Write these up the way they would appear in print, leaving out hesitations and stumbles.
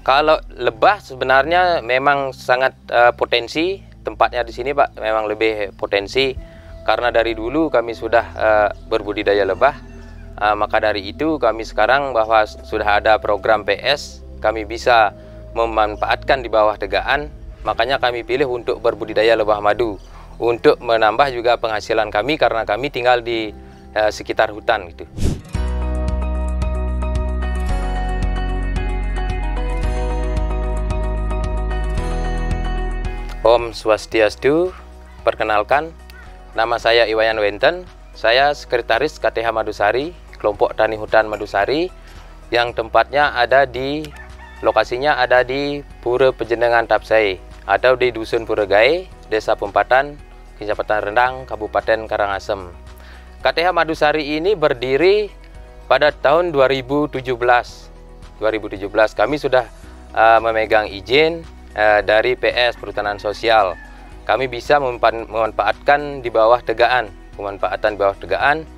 Kalau lebah sebenarnya memang sangat potensi tempatnya di sini, Pak. Memang lebih potensi karena dari dulu kami sudah berbudidaya lebah. Maka dari itu kami sekarang bahwa sudah ada program PS, kami bisa memanfaatkan di bawah tegaan. Makanya kami pilih untuk berbudidaya lebah madu untuk menambah juga penghasilan kami karena kami tinggal di sekitar hutan gitu. Om Swastiastu, perkenalkan, nama saya Iwayan Wenten, saya Sekretaris KTH Madusari, Kelompok Tani Hutan Madusari, yang tempatnya lokasinya ada di Pura Pejenengan Tapsai, atau di Dusun Puregae, Desa Pempatan, Kecamatan Rendang, Kabupaten Karangasem. KTH Madusari ini berdiri pada tahun 2017 kami sudah memegang izin dari PS Perhutanan Sosial. Kami bisa memanfaatkan di bawah tegaan. Pemanfaatan di bawah tegaan,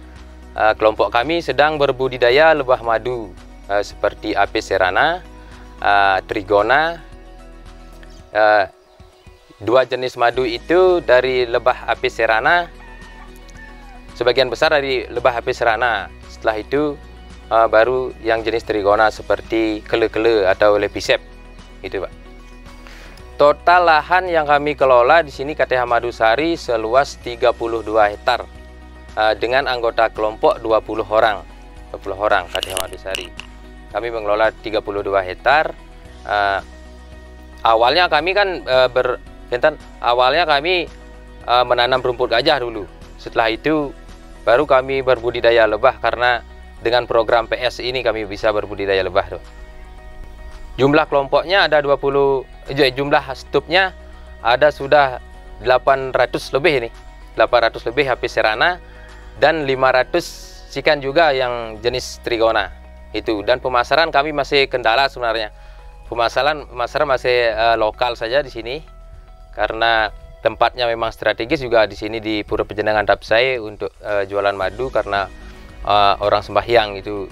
kelompok kami sedang berbudidaya lebah madu seperti Apis cerana, Trigona. Dua jenis madu itu dari lebah Apis cerana, sebagian besar dari lebah Apis cerana. Setelah itu baru yang jenis Trigona seperti kele-kele atau lepisep, itu, Pak. Total lahan yang kami kelola di sini KTH Madusari seluas 32 hektar dengan anggota kelompok 20 orang KTH Madusari. Kami mengelola 32 hektar. Awalnya kami kan awalnya kami menanam rumput gajah dulu. Setelah itu baru kami berbudidaya lebah karena dengan program PS ini kami bisa berbudidaya lebah tuh. Jumlah kelompoknya ada 20, jumlah stupnya ada sudah 800 lebih ini. 800 lebih Apis cerana dan 500 ikan juga yang jenis Trigona itu. Dan pemasaran kami masih kendala sebenarnya. Pemasaran masih lokal saja di sini karena tempatnya memang strategis juga di sini di Pura Pejenengan Tapsai untuk jualan madu karena orang sembahyang itu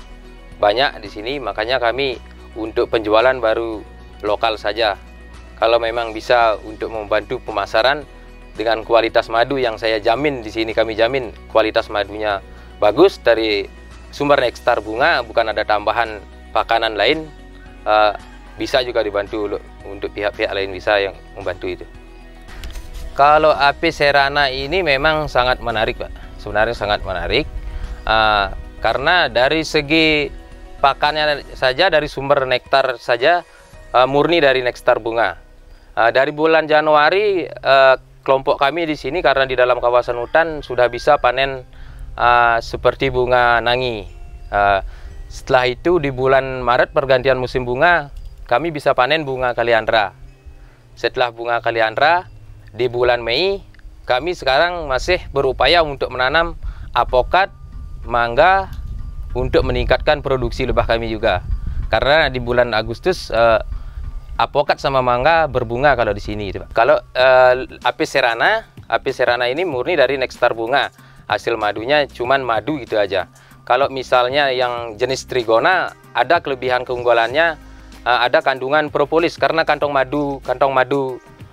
banyak di sini, makanya kami untuk penjualan baru lokal saja. Kalau memang bisa untuk membantu pemasaran dengan kualitas madu yang saya jamin di sini, kami jamin kualitas madunya bagus dari sumber nektar bunga, bukan ada tambahan pakanan lain, bisa juga dibantu untuk pihak-pihak lain bisa yang membantu itu. Kalau Apis cerana ini memang sangat menarik, Pak. Sebenarnya sangat menarik karena dari segi pakannya saja, dari sumber nektar saja murni dari nektar bunga. Dari bulan Januari kelompok kami di sini karena di dalam kawasan hutan sudah bisa panen seperti bunga nangi. Setelah itu di bulan Maret pergantian musim bunga kami bisa panen bunga kaliandra. Setelah bunga kaliandra di bulan Mei kami sekarang masih berupaya untuk menanam apokat, mangga untuk meningkatkan produksi lebah kami juga. Karena di bulan Agustus apokat sama mangga berbunga kalau di sini. Kalau Apis cerana ini murni dari nektar bunga. Hasil madunya cuman madu gitu aja. Kalau misalnya yang jenis Trigona ada kelebihan keunggulannya, ada kandungan propolis karena kantong madu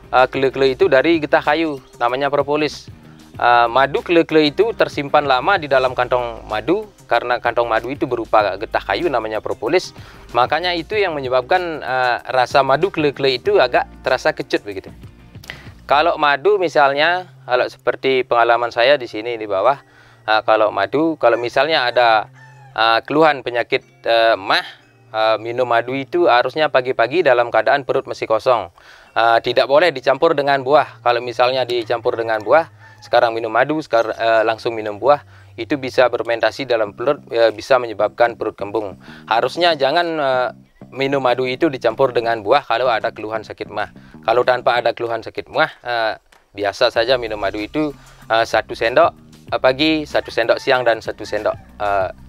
kele-kele itu dari getah kayu namanya propolis. Madu kele-kele itu tersimpan lama di dalam kantong madu karena kantong madu itu berupa getah kayu namanya propolis. Makanya itu yang menyebabkan rasa madu kele-kele itu agak terasa kecut begitu. Kalau madu misalnya, kalau seperti pengalaman saya di sini di bawah, kalau misalnya ada keluhan penyakit mah, minum madu itu harusnya pagi-pagi dalam keadaan perut masih kosong. Tidak boleh dicampur dengan buah. Kalau misalnya dicampur dengan buah, sekarang minum madu, langsung minum buah, itu bisa fermentasi dalam perut, bisa menyebabkan perut kembung. Harusnya jangan minum madu itu dicampur dengan buah kalau ada keluhan sakit mah. Kalau tanpa ada keluhan sakit mah, biasa saja minum madu itu 1 sendok pagi, 1 sendok siang, dan 1 sendok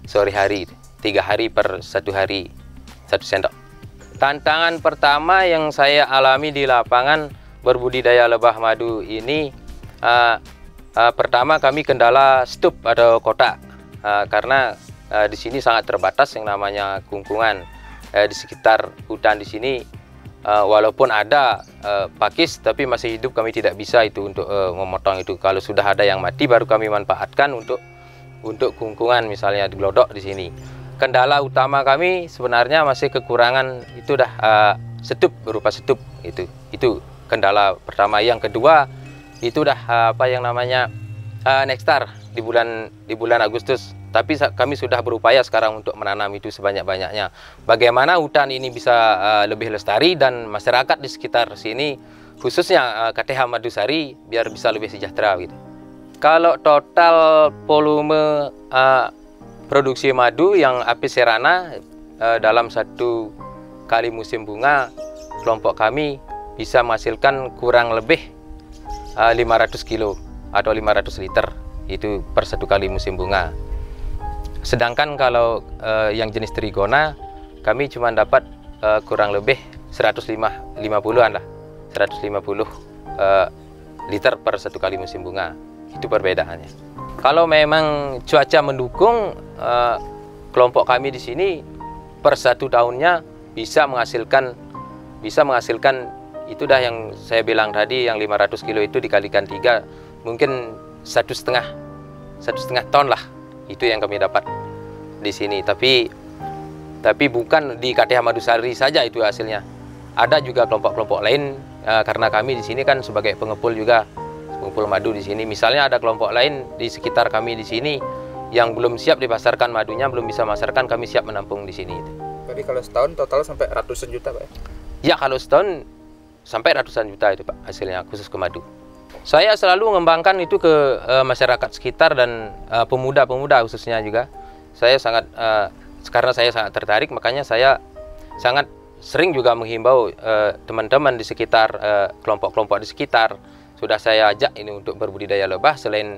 sore hari. 3 hari per 1 hari 1 sendok. Tantangan pertama yang saya alami di lapangan berbudidaya lebah madu ini, pertama kami kendala stup atau kotak, karena di sini sangat terbatas yang namanya kungkungan. Di sekitar hutan di sini walaupun ada pakis tapi masih hidup, kami tidak bisa itu untuk memotong itu. Kalau sudah ada yang mati baru kami manfaatkan untuk kungkungan, misalnya di glodok di sini. Kendala utama kami sebenarnya masih kekurangan itu dah setup, berupa setup itu kendala pertama. Yang kedua itu dah apa yang namanya nekstar di bulan Agustus. Tapi kami sudah berupaya sekarang untuk menanam itu sebanyak-banyaknya. Bagaimana hutan ini bisa lebih lestari dan masyarakat di sekitar sini, khususnya KTH Madusari, biar bisa lebih sejahtera gitu. Kalau total volume produksi madu yang Apis cerana dalam 1 kali musim bunga, kelompok kami bisa menghasilkan kurang lebih 500 kilo atau 500 liter itu per 1 kali musim bunga. Sedangkan kalau yang jenis trigona kami cuma dapat kurang lebih 150-an lah, 150 liter per 1 kali musim bunga. Itu perbedaannya. Kalau memang cuaca mendukung, kelompok kami di sini per 1 tahunnya bisa menghasilkan itu dah yang saya bilang tadi, yang 500 kilo itu dikalikan 3 mungkin 1,5 ton lah. Itu yang kami dapat di sini. Tapi bukan di KTH Madusari saja itu hasilnya. Ada juga kelompok-kelompok lain karena kami di sini kan sebagai pengepul juga, pengepul madu di sini. Misalnya ada kelompok lain di sekitar kami di sini yang belum siap dipasarkan madunya, belum bisa masarkan, kami siap menampung di sini. Jadi kalau setahun total sampai ratusan juta, Pak? Ya, kalau setahun sampai ratusan juta itu, Pak, hasilnya khusus ke madu. Saya selalu mengembangkan itu ke masyarakat sekitar dan pemuda-pemuda khususnya juga. Saya sangat karena saya sangat tertarik, makanya saya sangat sering juga menghimbau teman-teman di sekitar, kelompok-kelompok di sekitar. Sudah saya ajak ini untuk berbudidaya lebah, selain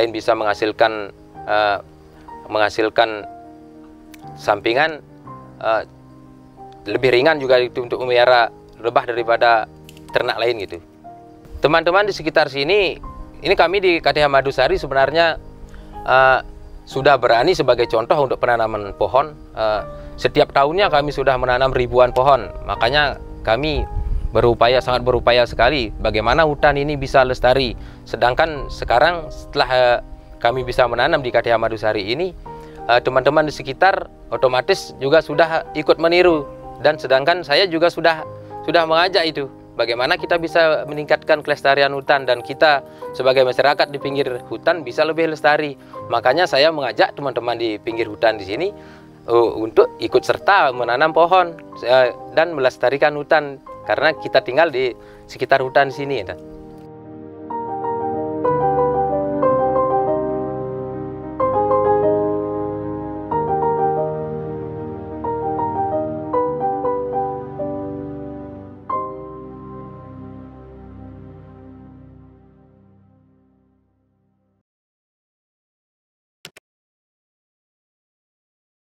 bisa menghasilkan sampingan, lebih ringan juga itu untuk memelihara lebah daripada ternak lain gitu. Teman-teman di sekitar sini, ini kami di KTH Madusari sebenarnya sudah berani sebagai contoh untuk penanaman pohon. Setiap tahunnya kami sudah menanam ribuan pohon. Makanya kami sangat berupaya sekali bagaimana hutan ini bisa lestari. Sedangkan sekarang setelah kami bisa menanam di KTH Madusari ini, teman-teman di sekitar otomatis juga sudah ikut meniru. Dan sedangkan saya juga sudah mengajak itu. Bagaimana kita bisa meningkatkan kelestarian hutan dan kita sebagai masyarakat di pinggir hutan bisa lebih lestari. Makanya saya mengajak teman-teman di pinggir hutan di sini untuk ikut serta menanam pohon dan melestarikan hutan karena kita tinggal di sekitar hutan di sini.